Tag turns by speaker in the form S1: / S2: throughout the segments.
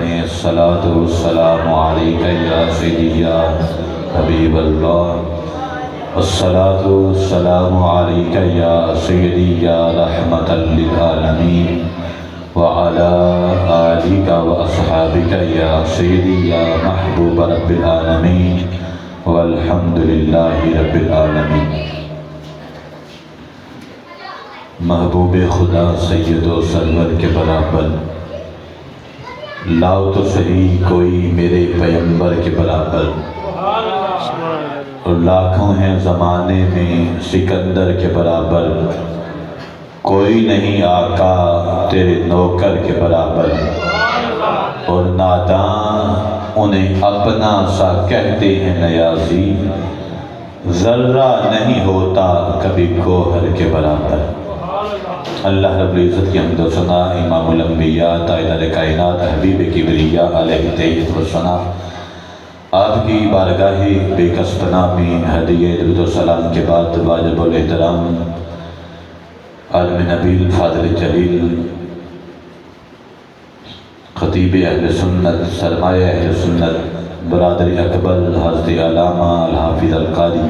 S1: پڑھیں الصلاۃ والسلام علیک یا سیدی یا حبیب اللہ، الصلاۃ والسلام علیک یا سیدی یا رحمۃ للعالمین وعلی آلک واصحابک یا سیدی یا محبوب رب العالمین والحمد للہ رب العالمین۔ محبوب خدا سید و سرور کے برابر لاؤ تو صحیح کوئی میرے پیغمبر کے برابر، اور لاکھوں ہیں زمانے میں سکندر کے برابر، کوئی نہیں آقا تیرے نوکر کے برابر، اور ناداں انہیں اپنا سا کہتے ہیں نیازی، ذرہ نہیں ہوتا کبھی گوہر کے برابر۔ اللہ رب العزت کی حمد و ثنا، امام الانبیاء تاجدار کائنات حبیب کبریاء علیہ تحیت و ثنا، آپ کی بارگاہ بے کس پناہ میں ہدیہ درود و سلام کے بعد واجب الاحترام عالم نبیل فاضل جلیل خطیب اہل سنت سرمایہ اہل سنت برادری اکبر حضرت علامہ الحافظ القاری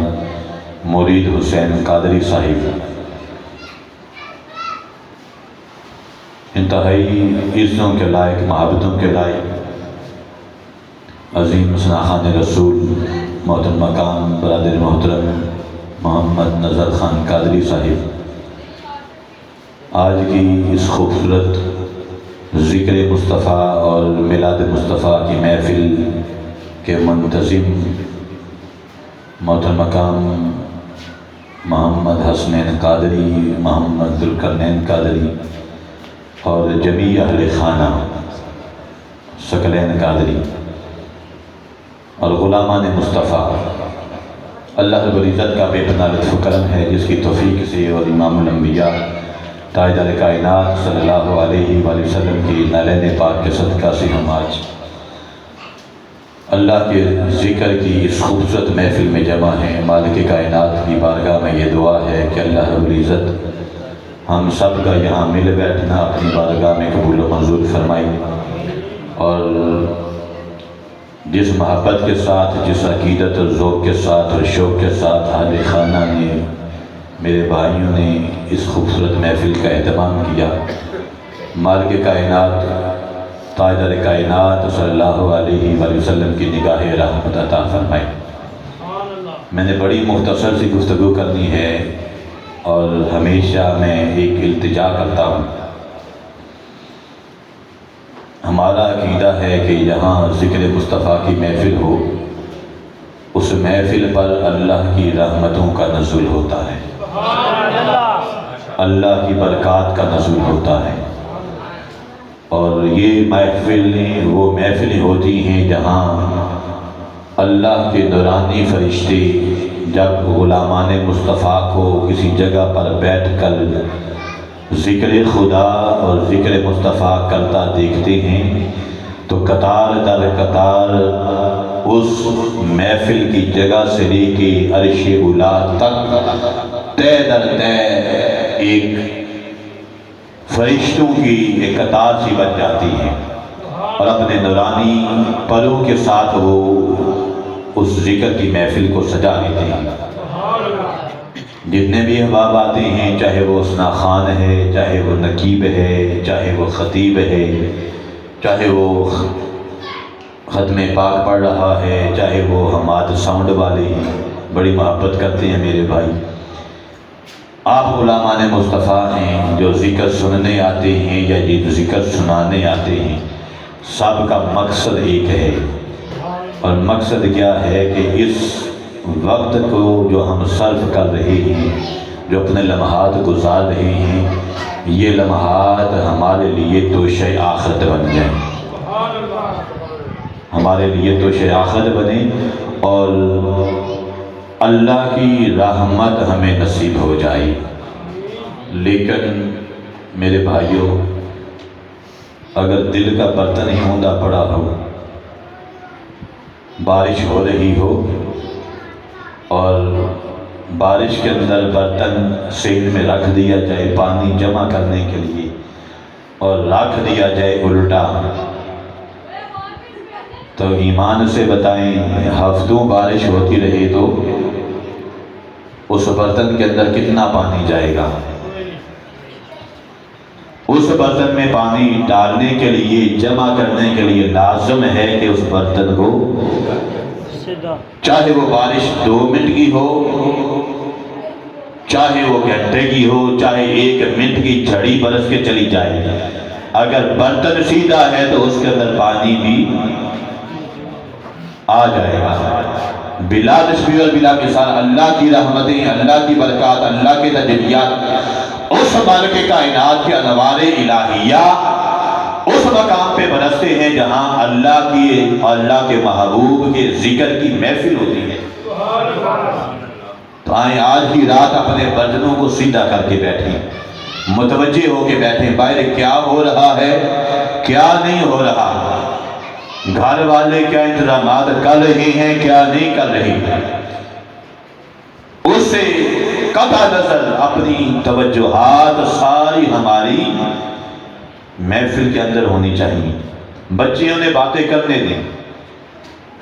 S1: مرید حسین قادری صاحب، انتہائی عزتوں کے لائق، محبتوں کے لائق عظیم ثناخان رسول محترم مقام برادر محترم محمد نظر خان قادری صاحب، آج کی اس خوبصورت ذکر مصطفیٰ اور میلاد مصطفیٰ کی محفل کے منتظم محترم مقام محمد حسنین قادری، محمد ذوالقرنین قادری اور جمیع اہل خانہ ثقلین قادری اور غلامان مصطفیٰ، اللہ رب العزت کا بے پناہ لطف و کرم ہے جس کی توفیق سے اور امام الانبیاء تاجدار کائنات صلی اللہ علیہ وآلہ وسلم کی نالین پاک کے صدقہ سے ہم آج اللہ کے ذکر کی اس خوبصورت محفل میں جمع ہیں۔ مالک کائنات کی بارگاہ میں یہ دعا ہے کہ اللہ رب العزت ہم سب کا یہاں مل بیٹھنا اپنی بارگاہ میں قبول و منظور فرمائی، اور جس محبت کے ساتھ، جس عقیدت اور ذوق کے ساتھ اور شوق کے ساتھ اہل خانہ نے، میرے بھائیوں نے اس خوبصورت محفل کا اہتمام کیا، مالک کائنات تاجدار کائنات صلی اللہ علیہ وآلہ وسلم کی نگاہ رحمت عطا فرمائی۔ میں نے بڑی مختصر سی گفتگو کرنی ہے، اور ہمیشہ میں ایک التجا کرتا ہوں، ہمارا عقیدہ ہے کہ یہاں ذکر مصطفیٰ کی محفل ہو، اس محفل پر اللہ کی رحمتوں کا نزول ہوتا ہے، اللہ کی برکات کا نزول ہوتا ہے، اور یہ محفلیں وہ محفلیں ہوتی ہیں جہاں اللہ کے نورانی فرشتے جب غلامان مصطفیٰ کو کسی جگہ پر بیٹھ کر ذکر خدا اور ذکر مصطفیٰ کرتا دیکھتے ہیں تو قطار در قطار اس محفل کی جگہ سے لے کے عرش اولا تک طے در طے ایک فرشتوں کی ایک قطار سی بن جاتی ہے، اور اپنے نورانی پروں کے ساتھ وہ اس ذکر کی محفل کو سجا لیتے ہیں۔ جتنے بھی احباب آتے ہیں، چاہے وہ ثنا خان ہے، چاہے وہ نقیب ہے، چاہے وہ خطیب ہے، چاہے وہ ختم پاک پڑھ رہا ہے، چاہے وہ حماد ساؤنڈ والے ہیں، بڑی محبت کرتے ہیں میرے بھائی۔ آپ غلامان مصطفیٰ ہیں جو ذکر سننے آتے ہیں یا یہ ذکر سنانے آتے ہیں، سب کا مقصد ایک ہے، اور مقصد کیا ہے کہ اس وقت کو جو ہم صرف کر رہے ہیں، جو اپنے لمحات گزار رہے ہیں، یہ لمحات ہمارے لیے توشہ آخرت بن جائیں، ہمارے لیے توشہ آخرت بنے، اور اللہ کی رحمت ہمیں نصیب ہو جائے۔ لیکن میرے بھائیوں، اگر دل کا برتن ہی ہوندہ پڑا ہو، بارش ہو رہی ہو اور بارش کے اندر برتن سین میں رکھ دیا جائے پانی جمع کرنے کے لیے، اور رکھ دیا جائے الٹا، تو ایمان سے بتائیں ہفتوں بارش ہوتی رہی تو اس برتن کے اندر کتنا پانی جائے گا؟ اس برتن میں پانی ڈالنے کے لیے، جمع کرنے کے لیے لازم ہے کہ اس برتن کو چاہے وہ بارش 2 منٹ کی ہو، چاہے وہ گھنٹے کی ہو، چاہے 1 منٹ کی جھڑی برس کے چلی جائے، اگر برتن سیدھا ہے تو اس کے اندر پانی بھی آ جائے گا۔ بلا تشبیہ اور بلا مثال اللہ کی رحمتیں، اللہ کی برکات، اللہ کے تجلیات اس مالک کائنات کے انوار الہیہ اس مقام پہ برستے ہیں جہاں اللہ کے محبوب کے ذکر کی محفل ہوتی ہے۔ تو آئیں آج کی رات اپنے برتنوں کو سیدھا کر کے بیٹھیں، متوجہ ہو کے بیٹھیں، باہر کیا ہو رہا ہے، کیا نہیں ہو رہا، گھر والے کیا انتظامات کر رہے ہیں، کیا نہیں کر رہے ہیں، اس سے قطع نظر اپنی توجہات ساری ہماری محفل کے اندر ہونی چاہیے۔ بچے انہیں باتیں کرنے دیں،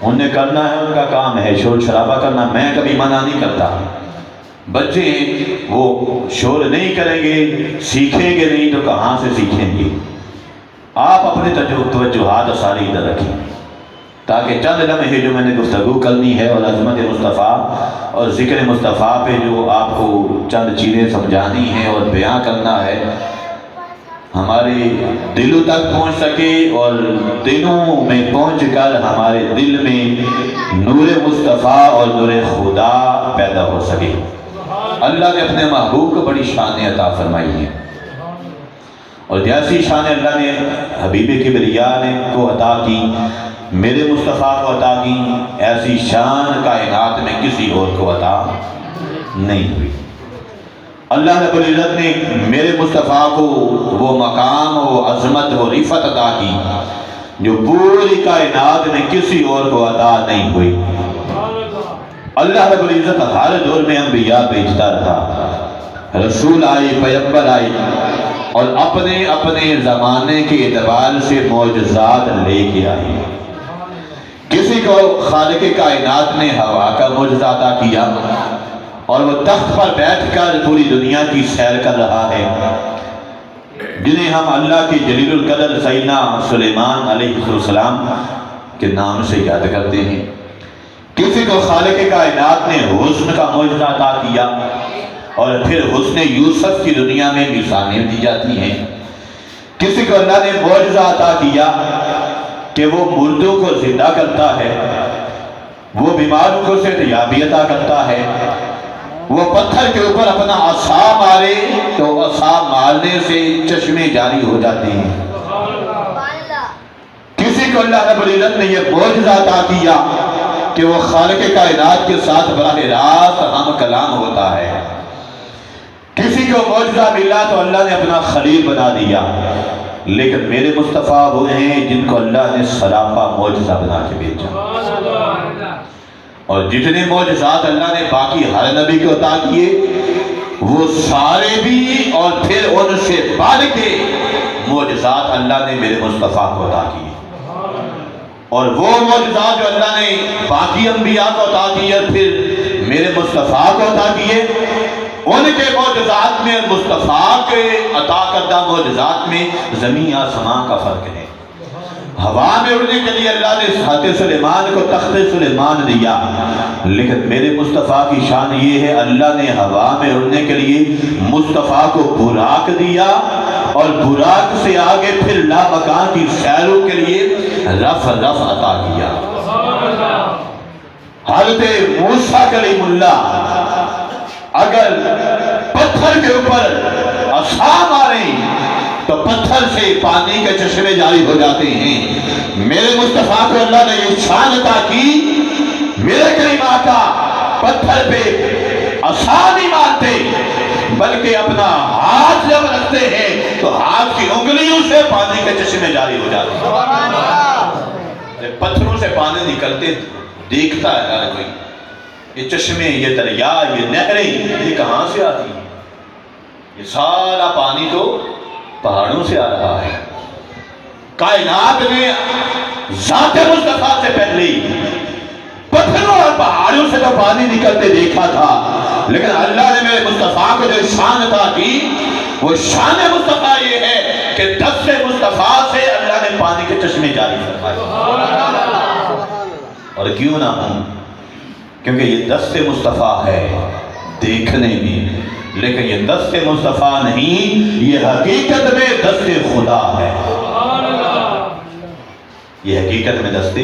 S1: انہیں کرنا ہے، ان کا کام ہے شور شرابہ کرنا، میں کبھی منع نہیں کرتا۔ بچے وہ شور نہیں کریں گے، سیکھیں گے نہیں تو کہاں سے سیکھیں گے؟ آپ اپنے توجہات ساری ادھر رکھیں تاکہ چند لمحے جو میں نے گفتگو کرنی ہے اور عظمت مصطفیٰ اور ذکر مصطفیٰ پہ جو آپ کو چند چیزیں سمجھانی ہیں اور بیان کرنا ہے، ہمارے دلوں تک پہنچ سکے اور دلوں میں پہنچ کر ہمارے دل میں نور مصطفیٰ اور نور خدا پیدا ہو سکے۔ اللہ نے اپنے محبوب کو بڑی شان عطا فرمائی ہے، اور جیسی شان اللہ نے حبیب کبریا نے کو عطا کی، میرے مصطفیٰ کو عطا کی، ایسی شان کائنات میں کسی اور کو عطا نہیں ہوئی۔ اللہ رب العزت نے میرے مصطفیٰ کو وہ مقام، وہ عظمت، وہ رفعت عطا کی جو پوری کائنات میں کسی اور کو عطا نہیں ہوئی۔ اللہ رب العزت ہر دور میں انبیاء بھیجتا رہا، رسول آئے، پیغمبر آئے، اور اپنے اپنے زمانے کے اعتبار سے معجزات لے کے آئے۔ کسی کو خالق کائنات نے ہوا کا معجزہ عطا کیا اور وہ تخت پر بیٹھ کر پوری دنیا کی سیر کر رہا ہے، جنہیں ہم اللہ کے جلیل القدر سیدنا سلیمان علیہ السلام کے نام سے یاد کرتے ہیں۔ کسی کو خالق کائنات نے حسن کا معجزہ عطا کیا اور پھر حسن یوسف کی دنیا میں مثالیں دی جاتی ہیں۔ کسی کو اللہ نے معجزہ عطا کیا کہ وہ مردوں کو زندہ کرتا ہے، وہ بیماروں کو صحتیابی عطا کرتا ہے، وہ پتھر کے اوپر اپنا عصا مارے تو عصا مارنے سے چشمے جاری ہو جاتے ہیں۔ کسی کو اللہ رب العزت نے یہ معجزہ عطا کیا کہ وہ خالق کائنات کے ساتھ براہ راست ہم کلام ہوتا ہے۔ کسی کو معجزہ ملا تو اللہ نے اپنا خلیل بنا دیا، لیکن میرے مصطفیٰ وہ ہیں جن کو اللہ نے سراپا معجزہ بنا کے بھیجا، اور جتنے معجزات اللہ نے باقی ہر نبی کو عطا کیے وہ سارے بھی اور پھر ان سے بڑھ کے معجزات اللہ نے میرے مصطفیٰ کو عطا کیے، اور وہ معجزات جو اللہ نے باقی انبیاء کو عطا کیے پھر میرے مصطفیٰ کو عطا کیے، ان کے معجزات میں مصطفیٰ کے عطا کردہ معجزات میں زمین آسمان کا فرق ہے۔ ہوا میں اڑنے کے لیے اللہ نے حضرت سلیمان کو تخت سلیمان دیا، لیکن میرے مصطفیٰ کی شان یہ ہے اللہ نے ہوا میں اڑنے کے لیے مصطفیٰ کو براق دیا، اور براق سے آگے پھر لامکان کی سیروں کے لیے رفع عطا کیا۔ حضرت موسیٰ کلیم اللہ اگر پتھر کے اوپر عصا ماریں تو پتھر سے پانی کے چشمے جاری ہو جاتے ہیں۔ میرے مصطفیٰ کو اللہ نے یہ شان عطا کی، میرے کریم آقا پتھر پہ عصا نہیں مارتے بلکہ اپنا ہاتھ جب رکھتے ہیں تو ہاتھ کی انگلیوں سے پانی کے چشمے جاری ہو جاتے ہیں۔ پتھروں سے پانی نکلتے دیکھتا ہے ہر کوئی، یہ چشمے، یہ دریا، یہ نہریں یہ کہاں سے آتی ہیں؟ یہ سارا پانی تو پہاڑوں سے آ رہا ہے۔ کائنات میں ذات مصطفیٰ سے پہلے پتھروں اور پہاڑوں سے تو پانی نکلتے دیکھا تھا، لیکن اللہ نے میرے مصطفیٰ کو جو شان عطا کی وہ شان مصطفیٰ یہ ہے کہ دست مصطفیٰ سے اللہ نے پانی کے چشمے جاری فرمائے۔ اور کیوں نہ ہوں، کیونکہ یہ دست مصطفیٰ ہے دیکھنے میں، لیکن یہ دست مصطفیٰ نہیں، یہ حقیقت میں دست خدا ہے۔ یہ حقیقت میں دست،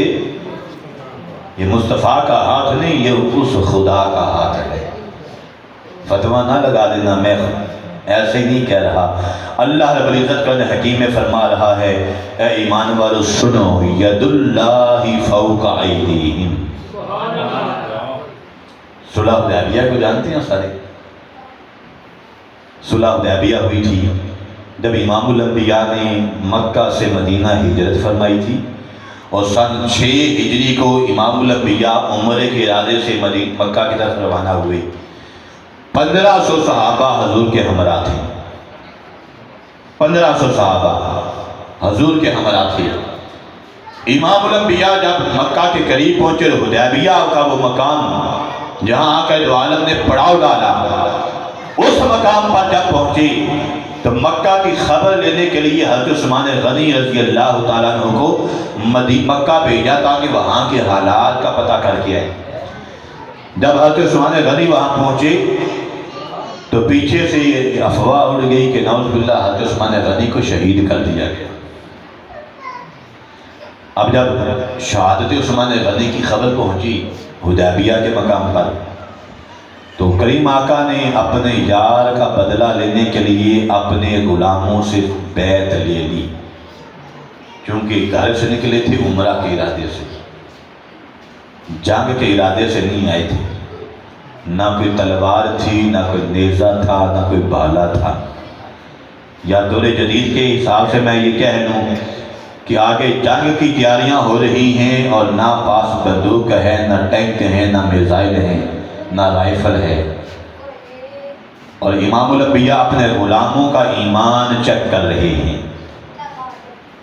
S1: یہ مصطفیٰ کا ہاتھ نہیں، یہ اس خدا کا ہاتھ ہے۔ فتویٰ نہ لگا دینا، میں ایسے نہیں کہہ رہا، اللہ رب العزت قرآن حکیم میں فرما رہا ہے، اے ایمان والو سنو، ید اللہ فوق ایدیہم۔ صلح حدیبیہ کو جانتے ہیں سارے؟ صلح حدیبیہ ہوئی تھی جب امام الانبیاء نے مکہ سے مدینہ ہجرت فرمائی تھی، اور سن 6 ہجری کو امام الانبیاء عمرے کے ارادے سے مکہ کی طرف روانہ ہوئے۔ 1500 صحابہ حضور کے ہمراہ تھے، 1500 صحابہ حضور کے ہمراہ تھے۔ امام الانبیاء جب مکہ کے قریب پہنچے، حدیبیہ کا وہ مقام جہاں آ کر دو عالم نے پڑاؤ ڈالا، اس مقام پر جب پہنچے تو مکہ کی خبر لینے کے لیے حضرت عثمان غنی رضی اللہ تعالیٰ عنہ کو مکہ بھیجا تاکہ وہاں کے حالات کا پتہ کر کے آئے۔ جب حضرت عثمان غنی وہاں پہنچے تو پیچھے سے یہ افواہ اڑ گئی کہ نعوذ باللہ حضرت عثمان غنی کو شہید کر دیا گیا۔ اب جب شہادت عثمان غنی کی خبر پہنچی حدیبیہ کے مقام پر، تو کریم آقا نے اپنے یار کا بدلہ لینے کے لیے اپنے غلاموں سے بیعت لے لی، کیونکہ گھر سے نکلے تھے عمرہ کے ارادے سے، جنگ کے ارادے سے نہیں آئے تھے، نہ کوئی تلوار تھی، نہ کوئی نیزہ تھا، نہ کوئی بھالا تھا۔ یا دور جدید کے حساب سے میں یہ کہہ لوں کہ آگے جنگ کی تیاریاں ہو رہی ہیں اور نہ پاس بندوق ہے، نہ ٹینک ہیں، نہ میزائل ہیں، نہ رائفل ہے، اور امام الانبیاء اپنے غلاموں کا ایمان چیک کر رہے ہیں۔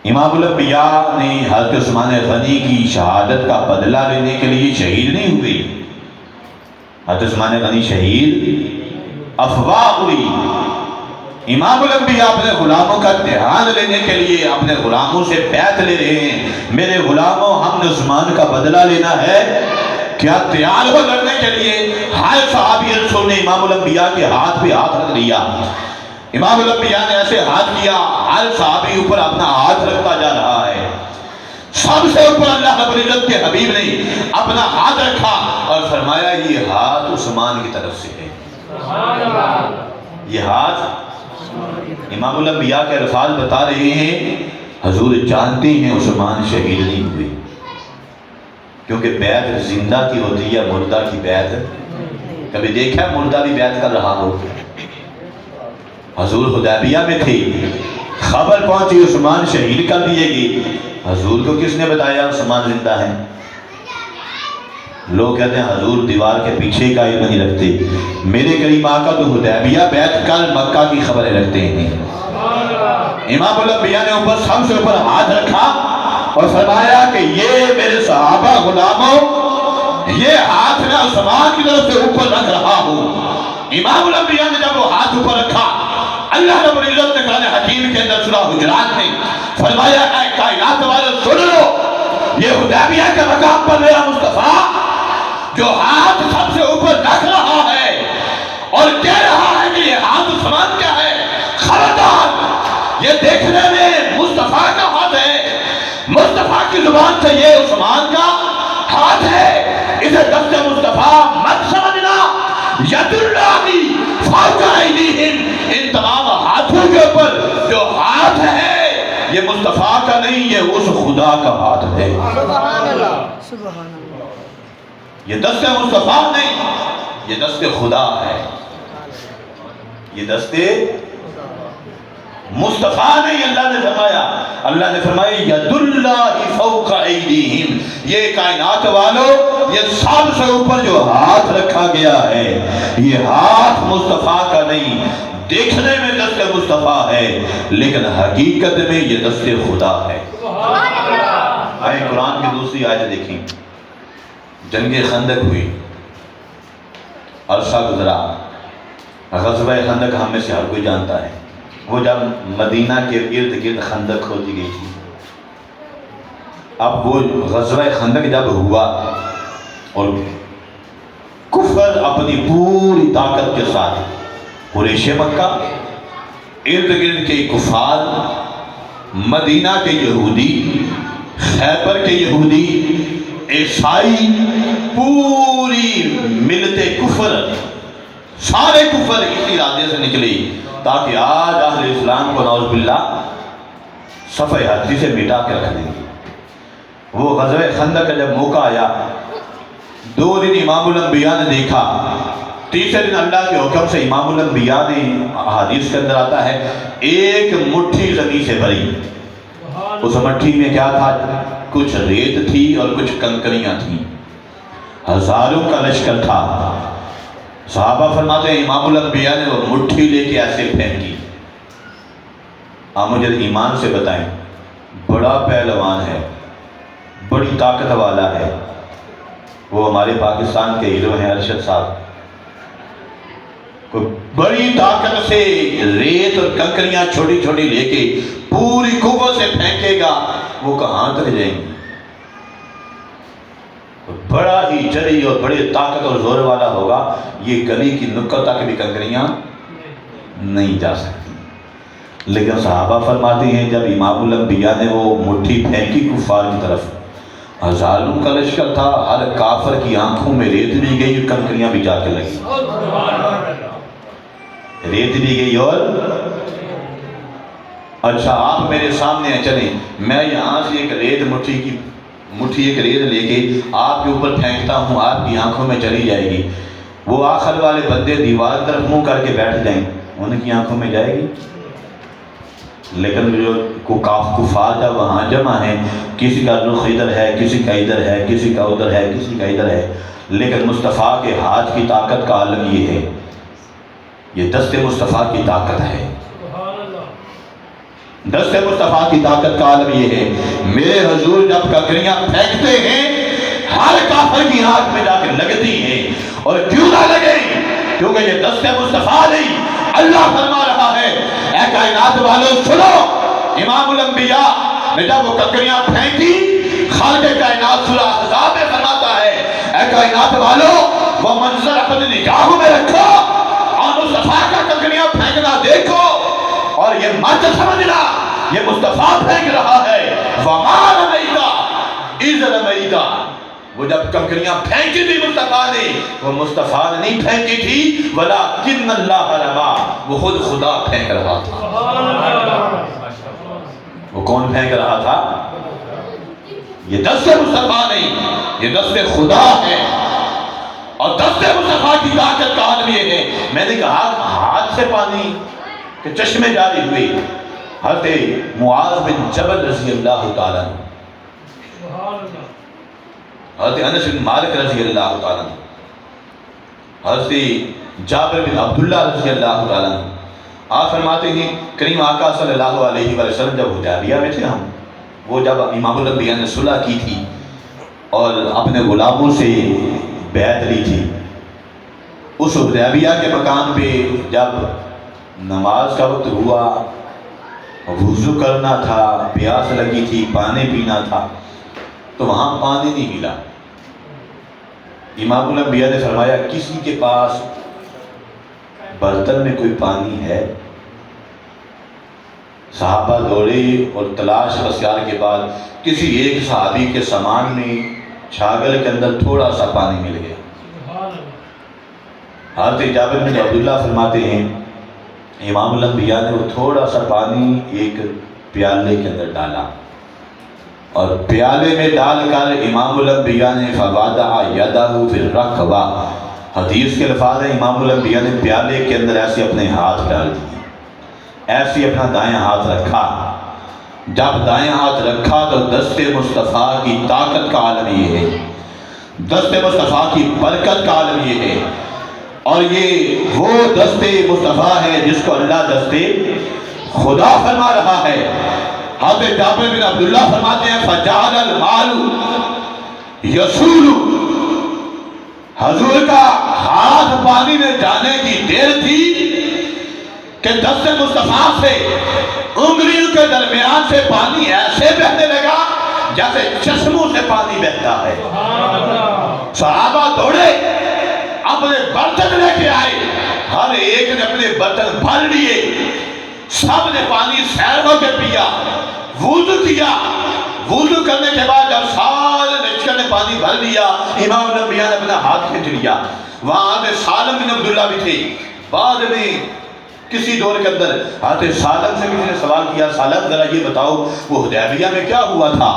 S1: امام الانبیاء نے حضرت عثمان غنی کی شہادت کا بدلہ لینے کے لیے شہید نہیں ہوئے، حضرت عثمان غنی شہید افواہ ہوئی۔ امام الانبیاء اپنے غلاموں کا دھیان لینے کے لیے اپنے غلاموں سے بیعت لے رہے ہیں، میرے غلاموں ہم نے عثمان کا بدلہ لینا ہے، کیا تیار ہو لڑنے کے لیے؟ ہر صحابی رسول نے امام الانبیاء کے ہاتھ پہ ہاتھ رکھ لیا۔ امام الانبیاء نے ایسے ہاتھ کیا، ہر صحابی اوپر اپنا ہاتھ رکھتا جا رہا ہے۔ سب سے اوپر اللہ رب العزت کے حبیب نے اپنا ہاتھ رکھا اور فرمایا یہ ہاتھ عثمان کی طرف سے ہے۔ یہ ہاتھ، امام الانبیاء کے الفاظ بتا رہے ہیں، حضور جانتے ہیں عثمان شہید نہیں ہوئے، کیونکہ بیعت زندہ کی ہوتی ہے، مردہ کی بیعت کبھی دیکھا مردہ بھی بیعت کر رہا ہو؟ حضور حدیبیہ میں تھے، خبر پہنچی عثمان شہید کر دیے گئے، حضور کو کس نے بتایا عثمان زندہ ہے؟ لوگ کہتے ہیں حضور دیوار کے پیچھے کا علم نہیں رکھتے، میرے کریم آقا تو حدیبیہ بیعت کر مکہ کی خبریں رکھتے ہیں۔ امام الانبیاء نے اوپر سب سے اوپر ہاتھ رکھا اور فرمایا کہ یہ میرے صحابہ غلاموں، یہ ہاتھ میں عثمان کی طرف سے اوپر رکھ رہا ہوں۔ امام الانبیاء نے جب وہ ہاتھ اوپر رکھا، اللہ رب العزت نے قرآن حکیم کے اندر سورہ حجرات میں فرمایا اے کائنات والے سن لو، یہ حدیبیہ کے مقام پر میرا مصطفیٰ جو ہاتھ سب سے اوپر رکھ رہا ہے اور کہہ رہا ہے کہ یہ ہاتھ عثمان کا ہے، خبردار یہ دیکھنے میں مصطفیٰ کا ہاتھ ہے، مصطفیٰ کی زبان سے یہ عثمان کا ہاتھ ہے، اسے دست مصطفیٰ مت سمجھنا، ید اللہ فوق ایدیہم، ان تمام ہاتھوں کے اوپر جو ہاتھ ہے یہ مصطفیٰ کا نہیں، یہ اس خدا کا ہاتھ ہے۔ سبحان اللہ، یہ دست مصطفیٰ نہیں، یہ دست خدا ہے، یہ دست مصطفیٰ نہیں۔ اللہ نے فرمایا ید اللہ فوق ایدیہم، یہ کائنات والو یہ سب سے اوپر جو ہاتھ رکھا گیا ہے یہ ہاتھ مصطفیٰ کا نہیں، دیکھنے میں دست مصطفیٰ ہے لیکن حقیقت میں یہ دست خدا ہے۔ آئے قرآن کی دوسری آیت دیکھیں، جنگ خندق ہوئی، عرصہ گزرا، غزوہ خندق ہم میں سے ہر کوئی جانتا ہے، وہ جب مدینہ کے ارد گرد خندق کھودی گئی تھی۔ اب وہ غزوہ خندق جب ہوا اور کفر اپنی پوری طاقت کے ساتھ، قریش مکہ، ارد گرد کے کفار، مدینہ کے یہودی، خیبر کے یہودی، عیسائی، پوری ملت کفر، سارے کفر اسی ارادے سے نکلی تاکہ آج اہل اسلام کو نعوذ باللہ صفحہ ہستی سے مٹا کے رکھ دیں گے۔ وہ غزوہ خندق کا جب موقع آیا، 2 دن امام الانبیاء نے دیکھا، تیسرے دن اللہ کے حکم سے امام الانبیاء نے، حدیث کے اندر آتا ہے، ایک مٹھی زمین سے بھری، اس مٹھی میں کیا تھا؟ کچھ ریت تھی اور کچھ کنکریاں تھیں، ہزاروں کا لشکر تھا۔ صحابہ فرماتے ہیں امام الانبیاء نے وہ مٹھی لے کے ایسے پھینکی۔ آپ مجھے ایمان سے بتائیں، بڑا پہلوان ہے، بڑی طاقت والا ہے، وہ ہمارے پاکستان کے ہیرو ہیں ارشد صاحب، کوئی بڑی طاقت سے ریت اور کنکریاں چھوٹی چھوٹی لے کے پوری قوت سے پھینکے گا، وہ کہاں تک جائیں گی؟ بڑا ہی جری اور بڑے طاقت اور زور والا ہوگا، یہ گلی کی نکل تک بھی کنکریاں نہیں جا سکتی۔ لیکن صحابہ فرماتے ہیں جب امام الانبیاء نے وہ مٹھی پھینکی کفار کی طرف، ہزاروں کا لشکر تھا، ہر کافر کی آنکھوں میں ریت بھی گئی، کنکریاں بھی جا کے لگی، ریت بھی گئی اور اچھا آپ میرے سامنے چلیں، میں یہاں سے ایک ریت مٹھی ایک ریت لے کے آپ کے اوپر پھینکتا ہوں، آپ کی آنکھوں میں چلی جائے گی، وہ آخر والے بندے دیوار طرف منہ کر کے بیٹھ جائیں، ان کی آنکھوں میں جائے گی؟ لیکن جو کفار جب وہاں جمع ہیں، کسی کا رخ ادھر ہے، کسی کا ادھر ہے، کسی کا ادھر ہے، کسی کا ادھر ہے، لیکن مصطفیٰ کے ہاتھ کی طاقت کا عالم یہ ہے، یہ دست مصطفیٰ کی طاقت ہے، دست مصطفیٰ کی طاقت کا عالم یہ ہے۔ میرے حضور جب کنکریاں پھینکتے ہیں، ہر کافر کی آنکھ میں جا کے لگتی ہیں، اور کیوں نہ لگے؟ کیونکہ یہ دست مصطفیٰ نہیں، اللہ فرما رہا ہے، اے کائنات والوں سنو، امام الانبیاء نے جب وہ کنکریاں پھینکی، خالق کائنات سورہ احزاب میں فرماتا ہے، اے کائنات والوں وہ منظر اپنی نگاہوں میں رکھو اور مصطفیٰ کا کنکریاں پھینکنا دیکھو، اور یہ مت سمجھنا یہ مصطفیٰ پھینک رہا ہے۔ وَمَا رَمَيْتَ إِذْ رَمَيْتَ، وہ جب کنکریاں پھینکی تھی مصطفیٰ نے، وہ مصطفیٰ نے نہیں پھینکی تھی، وَلَكِنَّ اللَّهَ رَمَا، وہ خود خدا پھینک رہا تھا۔ وہ کون پھینک رہا تھا؟ یہ دست مصطفیٰ نہیں، یہ دست خدا ہے، اور دست مصطفیٰ کی طاقت کا عالم یہ ہے۔ میں نے کہا ہاتھ سے پانی کہ چشمے جاری ہوئی، حضرت معاذ بن جبل رضی اللہ تعالیٰ، حضرت انس بن مالک رضی اللہ تعالیٰ، حضرت جابر بن عبداللہ رضی اللہ تعالیٰ، آپ فرماتے ہیں کریم آقا صلی اللہ علیہ وسلم جب حدیبیہ میں تھے ہم، وہ جب امام الانبیاء نے صلح کی تھی اور اپنے غلاموں سے بیعت لی تھی، اس حدیبیہ کے مقام پہ جب نماز کا وقت ہوا، وضو کرنا تھا، پیاس لگی تھی، پانی پینا تھا، تو وہاں پانی نہیں ملا۔ امام الانبیاء نے فرمایا کسی کے پاس برتن میں کوئی پانی ہے؟ صحابہ دوڑے اور تلاش بسیار کے بعد کسی ایک صحابی کے سامان میں چھاگل کے اندر تھوڑا سا پانی مل گیا۔ حضرت جابر بن عبداللہ فرماتے ہیں امام الانبیاء نے وہ تھوڑا سا پانی ایک پیالے کے اندر ڈالا، اور پیالے میں ڈال کر امام الانبیاء نے فَوَضَعَ يَدَهُ فِي الرَّكْوَةِ، حدیث کے الفاظ ہیں امام الانبیاء نے پیالے کے اندر ایسے اپنے ہاتھ ڈال دیے، ایسے اپنا دائیں ہاتھ رکھا۔ جب دائیں ہاتھ رکھا تو دست مصطفیٰ کی طاقت کا عالم یہ ہے، دست مصطفیٰ کی برکت کا عالم یہ ہے، اور یہ وہ دست مصطفیٰ ہے جس کو اللہ دست خدا فرما رہا ہے۔ حضرت جابر بن عبداللہ فرماتے ہیں فجعل المال یسول، حضور کا ہاتھ پانی میں جانے کی دیر تھی کہ دست مصطفیٰ سے انگلیوں کے درمیان سے پانی ایسے بہنے لگا جیسے چشموں سے پانی بہتا ہے۔ صحابہ دوڑے، اپنے برتن لے کے آئے، ہر ایک نے اپنے برتن بھر لیے، سب نے پانی سیر ہو کے پیا، وضو کیا۔ وضو کرنے کے بعد جب سارے لشکر نے پانی بھر لیا، امام الانبیاء نے اپنا ہاتھ کھینچ لیا۔ وہاں حضرت سالم بن عبداللہ بھی تھے۔ بعد میں کسی دور کے اندر حضرت سالم سے کسی نے سوال کیا، سالم ذرا یہ بتاؤ وہ حدیبیہ میں کیا ہوا تھا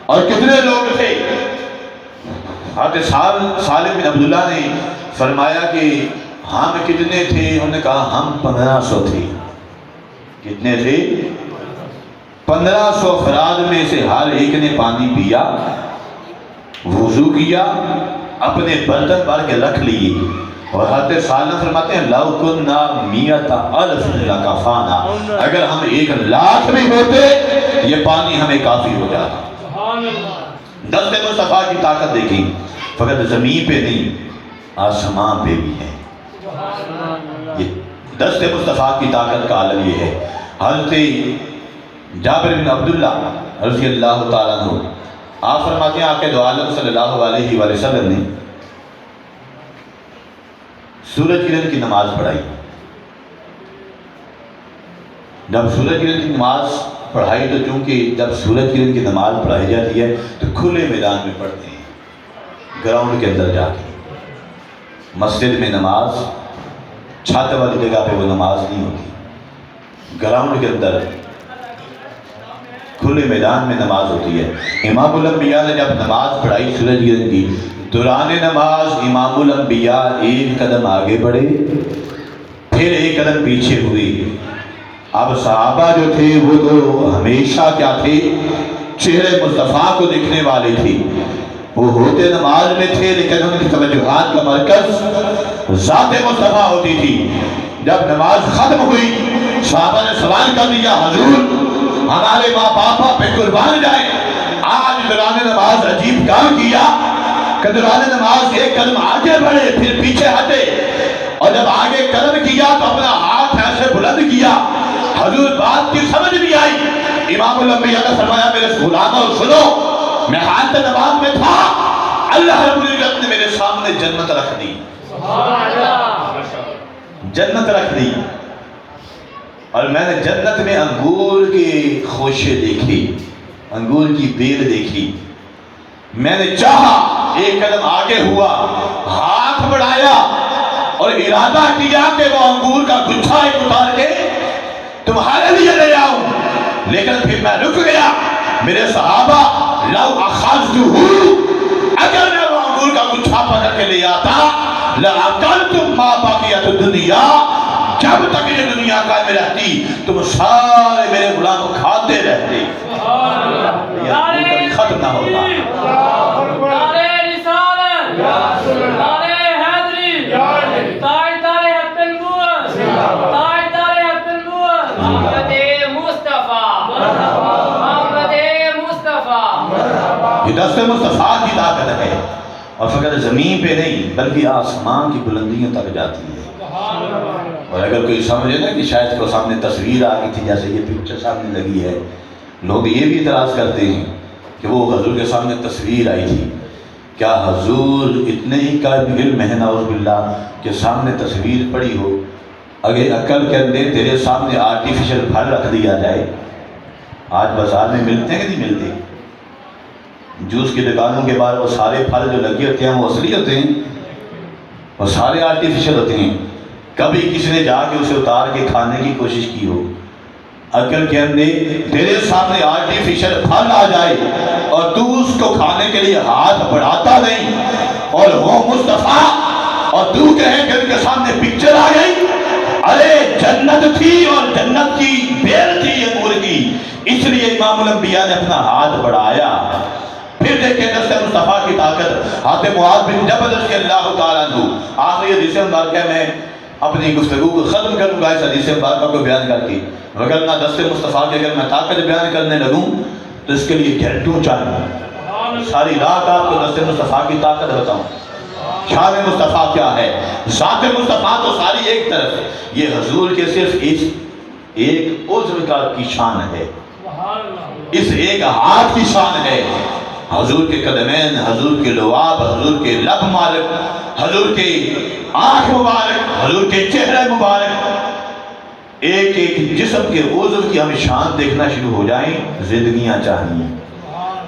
S1: اور کتنے لوگ تھے؟ حضرت سالم بن عبداللہ نے فرمایا کہ ہم کتنے تھے؟ انہوں نے کہا ہم 1500 تھے۔ کتنے تھے؟ 1500 افراد میں سے ہر ایک نے پانی پیا، وضو کیا، اپنے برتن بھر کے رکھ لیے۔ اور حضرت سالم فرماتے ہیں لو کننا 100,000 لکفانا، اگر ہم 1,00,000 بھی ہوتے یہ پانی ہمیں کافی ہو جاتا۔ دست مصطفیٰ کی طاقت دیکھیں، فقط زمین پہ نہیں آسمان پہ بھی ہے۔ یہ دست مصطفیٰ کی طاقت کا عالم یہ ہے۔ حضرت جابر بن عبداللہ رضی اللہ تعالیٰ عنہ آپ فرماتے ہیں آقا دو عالم صلی اللہ علیہ وآلہ وسلم نے سورج گرہن کی نماز پڑھائی۔ جب سورج گرہن کی نماز پڑھائی تو چونکہ جب سورج گرہن کی نماز پڑھائی جاتی ہے تو کھلے میدان میں پڑھتے ہیں، گراؤنڈ کے اندر جا کے۔ مسجد میں نماز چھت والی جگہ پہ وہ نماز نہیں ہوتی، گراؤنڈ کے اندر کھلے میدان میں نماز ہوتی ہے۔ امام الانبیاء نے جب نماز پڑھائی سورج گرہن کی، دوران نماز امام الانبیاء ایک قدم آگے بڑھے پھر ایک قدم پیچھے ہوئی۔ اب صحابہ جو تھے وہ تو ہمیشہ کیا تھے؟ چہرے مصطفیٰ کو دیکھنے والے تھے، وہ ہوتے نماز میں تھے لیکن ان کی توجہات کا مرکز ذات مصطفیٰ ہوتی تھی۔ جب نماز ختم ہوئی صحابہ نے سوال کر دیا حضور ہمارے ماں باپا پہ قربان جائیں، آج دوران نماز عجیب کام کیا کہ دوران نماز ایک قدم آگے بڑھے پھر پیچھے ہٹے، اور جب آگے قدم کیا تو اپنا ہاتھ ایسے بلند کیا۔ حضور بات کی سمجھ نہیں آئی۔ امام الانبیاء نے فرمایا میرے غلاموں سنو، میں حالت نماز میں تھا، اللہ رب العزت نے میرے سامنے جنت رکھ دی، جنت رکھ دی، اور میں نے جنت میں انگور کی خوشے دیکھی، انگور کی بیل دیکھی۔ میں نے چاہا ایک قدم آگے ہوا، ہاتھ بڑھایا اور ارادہ کیا کہ وہ انگور کا گچھا ایک اتار کے تمہارے لیے لے آؤں، لیکن پھر میں رک گیا۔ میرے صحابہ لو اخذتہ، اگر میں وہ انگور کا گچھا پکڑ کے لے آتا لَأَكَلْتُمْ مَا بَقِيَتُ الدُّنْيَا، جب تک یہ دنیا قائم رہتی تم سارے میرے غلام کھاتے رہتے، یہ انگور کبھی ختم نہ ہوتا۔ یہ دست مصطفیٰ کی طاقت ہے، اور فقط زمین پہ نہیں بلکہ آسمان کی بلندیوں تک جاتی ہے۔ اور اگر کوئی سمجھے نا کہ شاید کو سامنے تصویر آ گئی تھی جیسے یہ پکچر سامنے لگی ہے، لوگ یہ بھی اعتراض کرتے ہیں کہ وہ حضور کے سامنے تصویر آئی تھی، کیا حضور اتنے ہی قابل علم ہے نعوذ باللہ کہ سامنے تصویر پڑی ہو؟ اگر عقل کے اندر تیرے سامنے آرٹیفیشل پھل رکھ دیا جائے، آج بازار میں ملتے ہیں کہ نہیں ملتے؟ جوس کی دکانوں کے بعد وہ سارے پھل جو لگے ہوتے ہیں وہ اصلی ہوتے ہیں، وہ سارے آرٹیفیشل ہوتے ہیں۔ کبھی کسی نے جا کے اسے اتار کے کھانے کی کوشش کی ہو؟ عقل کے اندر تیرے سامنے آرٹیفیشل پھل آ جائے اور تو اس کو کھانے کے لیے ہاتھ بڑھاتا نہیں، اور وہ مصطفیٰ اور تو کہے کہ ان کے سامنے پکچر آ گئی، ارے جنت تھی اور جنت کی بیل تھی انگور کی، اس لیے امام الانبیاء نے اپنا ہاتھ بڑھایا۔ پھر دیکھیں دست مصطفیٰ کی طاقت۔ حضرت معاذ بن جبل رضی اللہ تعالیٰ عنہ آخری حدیث مبارکہ میں اپنی گفتگو کو ختم کروں گا اس حدیث مبارکہ کو بیان کر کے، وگرنہ دست مصطفیٰ کی اگر میں طاقت بیان کرنے لگوں تو اس کے لیے گھنٹوں چاہیے، ساری رات آپ کو دست مصطفیٰ کی طاقت بتاؤں۔ شان مصطفیٰ کیا ہے، ذات مصطفیٰ تو ساری ایک طرف ہے، یہ حضور کے صرف اس ایک عضو کی شان ہے، اس ایک ہاتھ کی شان ہے۔ حضور کے قدمین، حضور کے لعاب، حضور کے لب مبارک، حضور کے آنکھ مبارک، حضور کے چہرے مبارک، ایک ایک جسم کے عضو کی ہم شان دیکھنا شروع ہو جائیں، زندگیاں چاہیے۔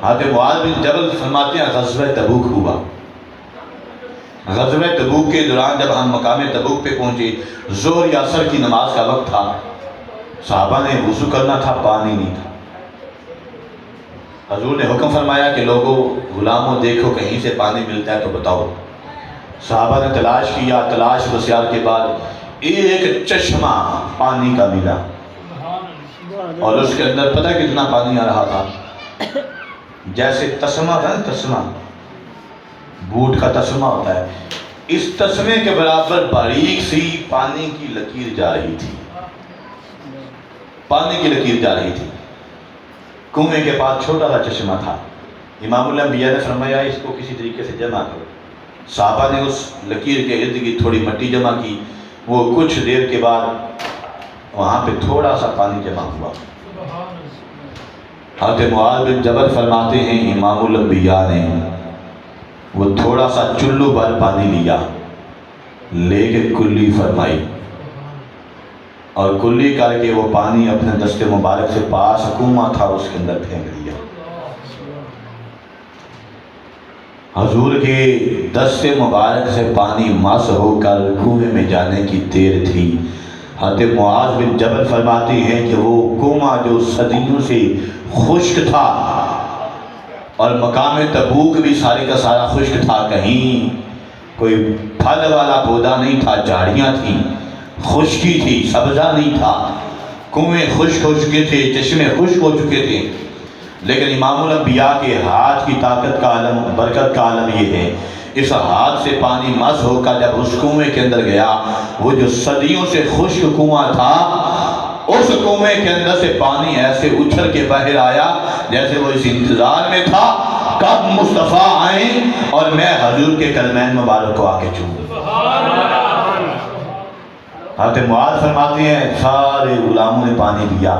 S1: حضرت معاذ بن جبل فرماتے ہیں غزوہ تبوک ہوا، غزوہ تبوک کے دوران جب ہم مقام تبوک پہ پہنچے، ظہر یا عصر کی نماز کا وقت تھا، صحابہ نے وضو کرنا تھا، پانی نہیں تھا۔ حضور نے حکم فرمایا کہ لوگوں غلاموں دیکھو کہیں سے پانی ملتا ہے تو بتاؤ۔ صحابہ نے تلاش کیا، تلاش بسیار کے بعد ایک چشمہ پانی کا ملا، اور اس کے اندر پتہ کتنا پانی آ رہا تھا، جیسے تسمہ تھا نا، تسمہ بوٹ کا تسمہ ہوتا ہے، اس تسمے کے برابر باریک سی پانی کی لکیر جا رہی تھی، پانی کی لکیر جا رہی تھی۔ کنویں کے پاس چھوٹا سا چشمہ تھا، امام الانبیاء نے فرمایا اس کو کسی طریقے سے جمع کرو۔ صحابہ نے اس لکیر کے ارد گرد تھوڑی مٹی جمع کی، وہ کچھ دیر کے بعد وہاں پہ تھوڑا سا پانی جمع ہوا۔ حضرت معاذ بن جبل فرماتے ہیں امام الانبیاء نے وہ تھوڑا سا چلو بھر پانی لیا، لے کے کلی فرمائی، اور کلی کر کے وہ پانی اپنے دست مبارک سے پاس کنواں تھا اس کے اندر پھینک دیا۔ حضور کے دست مبارک سے پانی مس ہو کر کنویں میں جانے کی دیر تھی۔ حضرت معاذ بن جبل فرماتے ہیں کہ وہ کنواں جو صدیوں سے خشک تھا، اور مقام تبوک بھی سارے کا سارا خشک تھا، کہیں کوئی پھل والا پودا نہیں تھا، جھاڑیاں تھیں، خشکی تھی، سبزہ نہیں تھا، کنویں خشک ہو چکے تھے، چشمے خشک ہو چکے تھے، لیکن امام الانبیاء کے ہاتھ کی طاقت کا عالم، برکت کا عالم یہ ہے، اس ہاتھ سے پانی مس ہو کر جب اس کنویں کے اندر گیا، وہ جو صدیوں سے خشک کنواں تھا، اس کنویں کے اندر سے پانی ایسے اچھل کے باہر آیا جیسے وہ اس انتظار میں تھا کب مصطفیٰ آئیں اور میں حضور کے قدمین مبارک کو آ کے چھوں۔ حضرت معاذ فرماتے ہیں سارے غلاموں نے پانی پیا،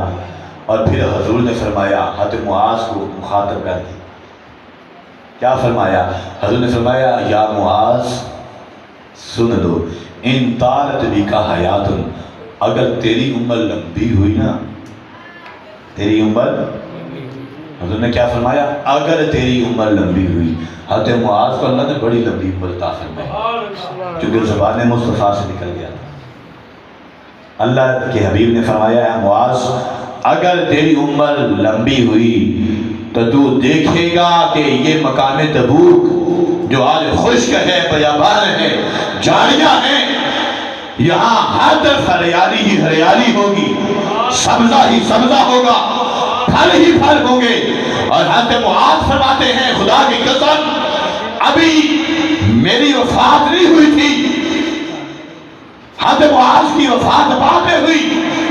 S1: اور پھر حضور نے فرمایا، حضرت معاذ کو مخاطب کر دی، کیا فرمایا؟ حضور نے فرمایا یا معاذ سن لو، ان طالت بک حیات، اگر تیری عمر لمبی ہوئی نا، تیری عمر، حضور نے کیا فرمایا؟ اگر تیری عمر لمبی ہوئی۔ حضرت معاذ کو اللہ نے بڑی لمبی عمر عطا فرمائی، کیونکہ زبان مصطفیٰ سے نکل گیا تھا۔ اللہ کے حبیب نے فرمایا اے معاذ اگر تیری عمر لمبی ہوئی تو تو دیکھے گا کہ یہ مقام تبوک جو آج خشک ہے، بیابان ہے، جھاڑیاں ہیں، یہاں ہر طرف ہریالی ہی ہریالی ہوگی، سبزہ ہی سبزہ ہوگا، پھل ہی پھل ہوں گے۔ اور حضرت معاذ فرماتے ہیں خدا کی قسم ابھی میری وفات نہیں ہوئی تھی، حضرت معاذ کی وفات بعد میں ہوئی۔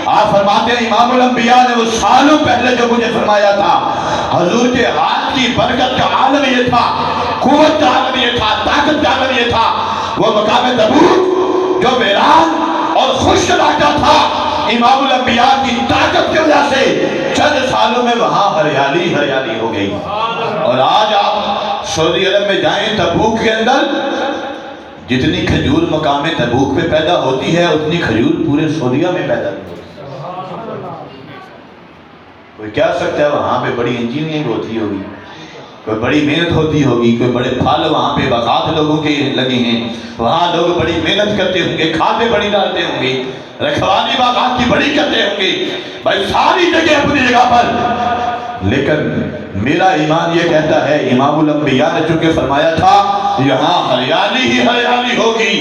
S1: آپ فرماتے ہیں امام الانبیاء نے وہ سالوں پہلے جو مجھے فرمایا تھا، حضور کے ہاتھ کی برکت کا عالم یہ تھا، قوت کا عالم یہ تھا، طاقت کا عالم یہ تھا، وہ مقام تبوک جو ویران اور خشک علاقہ تھا، امام الانبیاء کی طاقت کی وجہ سے چند سالوں میں وہاں ہریالی ہریالی ہو گئی۔ اور آج آپ سعودی عرب میں جائیں تبوک کے اندر، جتنی کھجور مقام تبوک میں پیدا ہوتی ہے اتنی کھجور پورے سعودیہ میں پیدا نہیں ہوتی۔ کوئی کہہ سکتا ہے وہاں پہ بڑی انجینئرنگ ہوتی ہوگی، کوئی بڑی محنت ہوتی ہوگی، کوئی بڑے پھل وہاں پہ باغات لوگوں کے لگے ہیں، وہاں لوگ بڑی محنت کرتے ہوں گے، کھادیں بڑی ڈالتے ہوں گے، رکھوالی باغات کی بڑی کرتے ہوں گے، بھائی ساری جگہ اپنی جگہ پر، لیکن میرا ایمان یہ کہتا ہے امام الانبیاء نے چونکہ فرمایا تھا یہاں ہریالی ہی ہریالی ہوگی،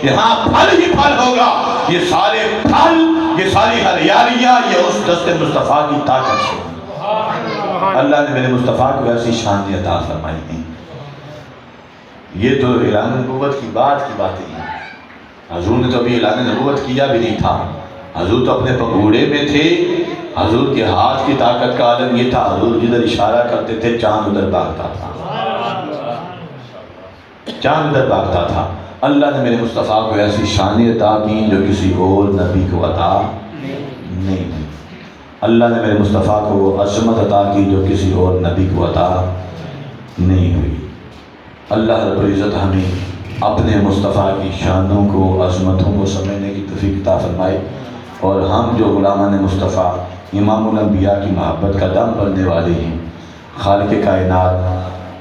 S1: یہاں پھل ہی پھل ہوگا، یہ سارے پھل، یہ ساری ہریالیاں یہ اس دست مصطفیٰ کی طاقت سے، اللہ نے میرے مصطفیٰ کو ایسی شان عطا فرمائی ہیں۔ یہ تو اعلان نبوت کی باتیں ہیں، حضور نے تو ابھی اعلان نبوت کیا بھی نہیں تھا، حضور تو اپنے پگوڑے میں تھے، حضور کے ہاتھ کی طاقت کا عالم یہ تھا، حضور جدھر اشارہ کرتے تھے چاند ادھر بھاگتا تھا، چاند ادھر بھاگتا تھا۔ اللہ نے میرے مصطفیٰ کو ایسی شان عطا کی جو کسی اور نبی کو عطا نہیں دی، اللہ نے میرے مصطفیٰ کو وہ عظمت عطا کی جو کسی اور نبی کو عطا نہیں ہوئی۔ اللہ رب العزت ہمیں اپنے مصطفیٰ کی شانوں کو، عظمتوں کو سمجھنے کی توفیق عطا فرمائے، اور ہم جو غلامان مصطفیٰ امام الانبیاء کی محبت کا دم بننے والے ہیں، خالق کائنات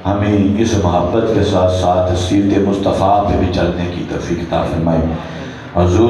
S1: ہمیں اس محبت کے ساتھ ساتھ سیرت مصطفیٰ پہ بھی چلنے کی توفیق عطا فرمائے۔ حضور